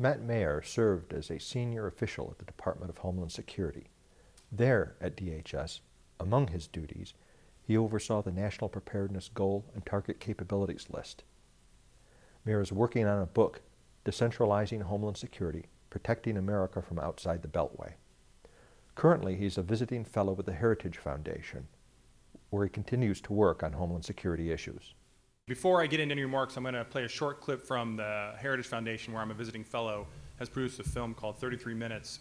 Matt Mayer served as a senior official at the Department of Homeland Security. There at DHS, among his duties, he oversaw the National Preparedness Goal and Target Capabilities List. Mayer is working on a book, Decentralizing Homeland Security, Protecting America from Outside the Beltway. Currently, he's a visiting fellow with the Heritage Foundation, where he continues to work on Homeland Security issues. Before I get into any remarks, I'm going to play a short clip from the Heritage Foundation, where I'm a visiting fellow, has produced a film called 33 Minutes.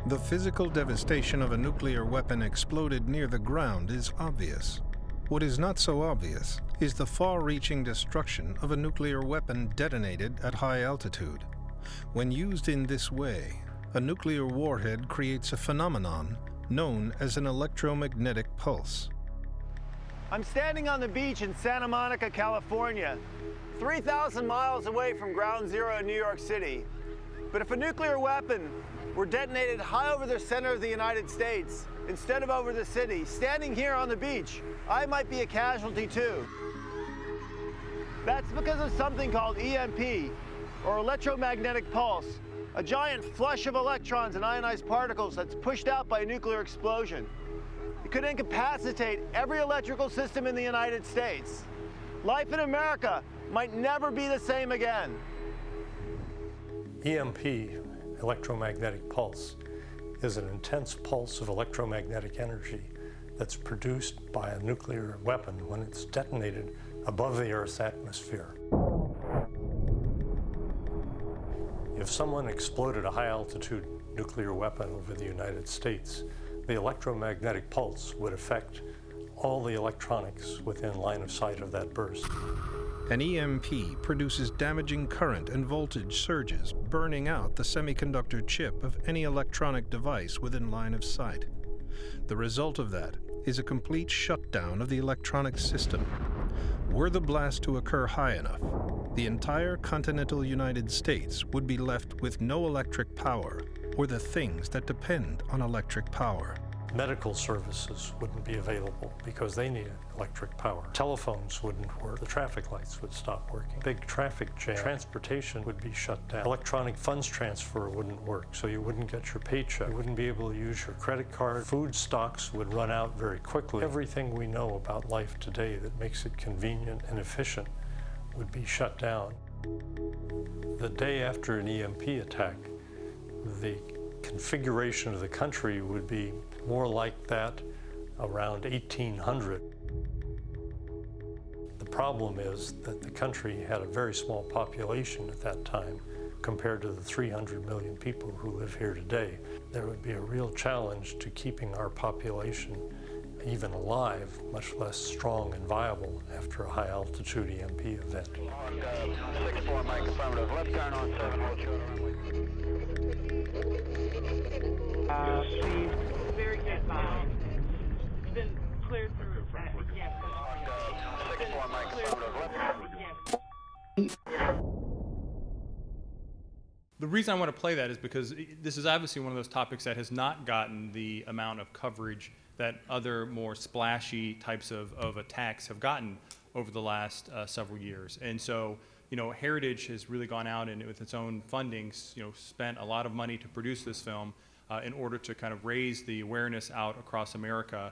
The physical devastation of a nuclear weapon exploded near the ground is obvious. What is not so obvious is the far-reaching destruction of a nuclear weapon detonated at high altitude. When used in this way, a nuclear warhead creates a phenomenon known as an electromagnetic pulse. I'm standing on the beach in Santa Monica, California, 3,000 miles away from Ground Zero in New York City. But if a nuclear weapon were detonated high over the center of the United States, instead of over the city, standing here on the beach, I might be a casualty too. That's because of something called EMP, or electromagnetic pulse, a giant flush of electrons and ionized particles that's pushed out by a nuclear explosion. It could incapacitate every electrical system in the United States. Life in America might never be the same again. EMP, electromagnetic pulse, is an intense pulse of electromagnetic energy that's produced by a nuclear weapon when it's detonated above the Earth's atmosphere. If someone exploded a high-altitude nuclear weapon over the United States, the electromagnetic pulse would affect all the electronics within line of sight of that burst. An EMP produces damaging current and voltage surges, burning out the semiconductor chip of any electronic device within line of sight. The result of that is a complete shutdown of the electronic system. Were the blast to occur high enough, the entire continental United States would be left with no electric power or the things that depend on electric power. Medical services wouldn't be available because they needed electric power. Telephones wouldn't work. The traffic lights would stop working. Big traffic jam. Transportation would be shut down. Electronic funds transfer wouldn't work, so you wouldn't get your paycheck. You wouldn't be able to use your credit card. Food stocks would run out very quickly. Everything we know about life today that makes it convenient and efficient would be shut down. The day after an EMP attack, the configuration of the country would be more like that around 1800. The problem is that the country had a very small population at that time compared to the 300 million people who live here today. There would be a real challenge to keeping our population even alive, much less strong and viable after a high-altitude EMP event. 6-4, Mike, affirmative. Left turn on 7. Please. Very good. You've been cleared through. Yes. 6-4, Mike, affirmative. Yes. The reason I want to play that is because this is obviously one of those topics that has not gotten the amount of coverage that other more splashy types of attacks have gotten over the last several years. And so, you know, Heritage has really gone out and with its own fundings, you know, spent a lot of money to produce this film in order to kind of raise the awareness out across America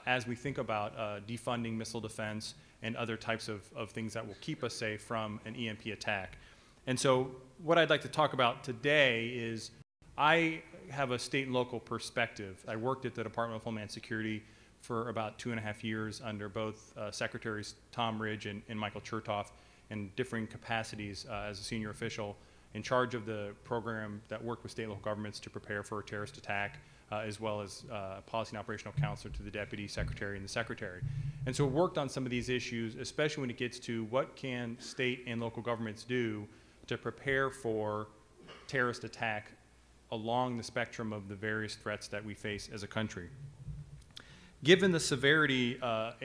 as we think about defunding missile defense and other types of things that will keep us safe from an EMP attack. And so what I'd like to talk about today is I have a state and local perspective. I worked at the Department of Homeland Security for about 2.5 years under both Secretaries Tom Ridge and Michael Chertoff in differing capacities as a senior official in charge of the program that worked with state and local governments to prepare for a terrorist attack, as well as policy and operational counselor to the Deputy Secretary and the Secretary. And so worked on some of these issues, especially when it gets to what can state and local governments do to prepare for terrorist attack along the spectrum of the various threats that we face as a country. Given the severity of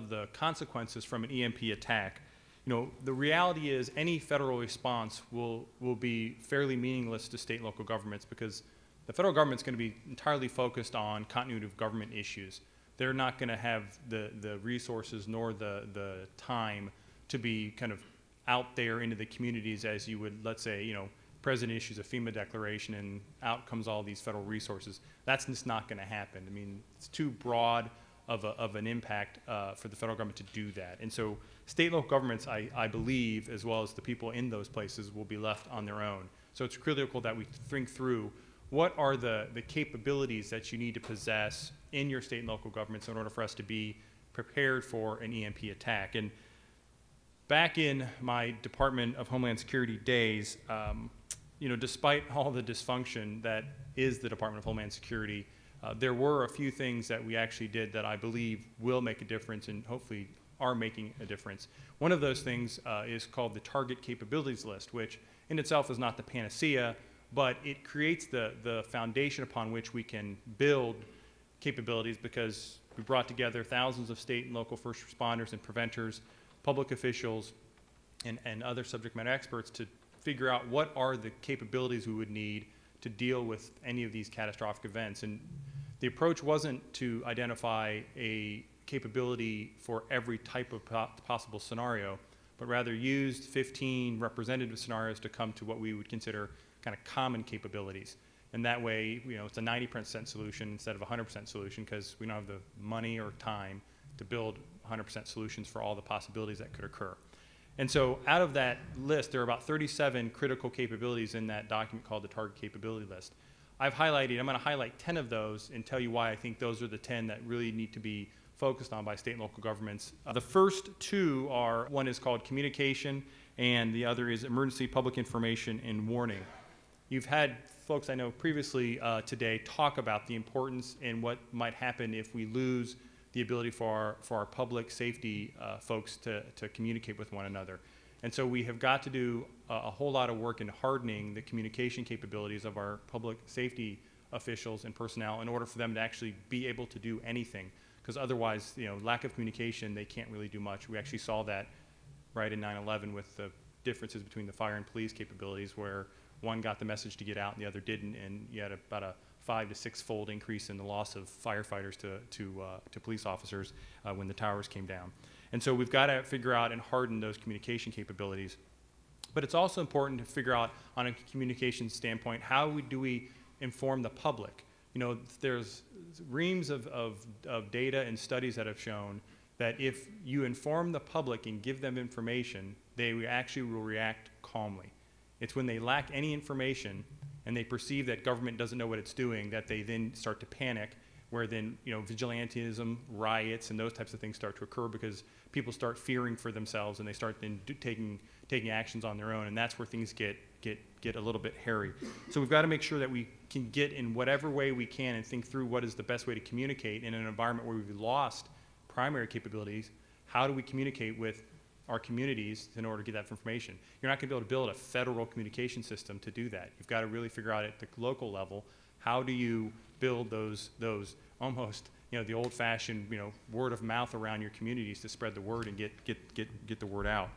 the consequences from an EMP attack, you know, the reality is any federal response will be fairly meaningless to state and local governments because the federal government's going to be entirely focused on continuity of government issues. They're not going to have the resources nor the time to be kind of out there into the communities as you would, let's say, President issues a FEMA declaration and out comes all these federal resources. That's just not going to happen. I mean, it's too broad of an impact for the federal government to do that. And so state and local governments, I believe, as well as the people in those places, will be left on their own. So it's critical that we think through what are the capabilities that you need to possess in your state and local governments in order for us to be prepared for an EMP attack. And back in my Department of Homeland Security days, despite all the dysfunction that is the Department of Homeland Security, there were a few things that we actually did that I believe will make a difference and hopefully are making a difference. One of those things is called the Target Capabilities List, which in itself is not the panacea, but it creates the foundation upon which we can build capabilities, because we brought together thousands of state and local first responders and preventers, public officials, and other subject matter experts to figure out what are the capabilities we would need to deal with any of these catastrophic events. And the approach wasn't to identify a capability for every type of possible scenario, but rather used 15 representative scenarios to come to what we would consider kind of common capabilities. And that way, it's a 90% solution instead of a 100% solution, because we don't have the money or time to build 100% solutions for all the possibilities that could occur. And so out of that list, there are about 37 critical capabilities in that document called the Target Capability List. I'm going to highlight 10 of those and tell you why I think those are the 10 that really need to be focused on by state and local governments. The first two are, one is called communication, and the other is emergency public information and warning. You've had folks I know previously today talk about the importance and what might happen if we lose the ability for our public safety folks to communicate with one another. And so we have got to do a whole lot of work in hardening the communication capabilities of our public safety officials and personnel in order for them to actually be able to do anything. Because otherwise, lack of communication, they can't really do much. We actually saw that right in 9/11 with the differences between the fire and police capabilities, where one got the message to get out and the other didn't, and you had about a 5 to 6-fold increase in the loss of firefighters to police officers when the towers came down. And so we've got to figure out and harden those communication capabilities. But it's also important to figure out, on a communication standpoint, how do we inform the public? There's reams of data and studies that have shown that if you inform the public and give them information, they actually will react calmly. It's when they lack any information and they perceive that government doesn't know what it's doing that they then start to panic, where then vigilantism, riots, and those types of things start to occur, because people start fearing for themselves and they start then taking actions on their own, and that's where things get a little bit hairy. So we've got to make sure that we can get in whatever way we can and think through what is the best way to communicate in an environment where we've lost primary capabilities. How do we communicate with our communities in order to get that information? You're not going to be able to build a federal communication system to do that. You've got to really figure out at the local level, how do you build those almost the old-fashioned word of mouth around your communities to spread the word and get the word out.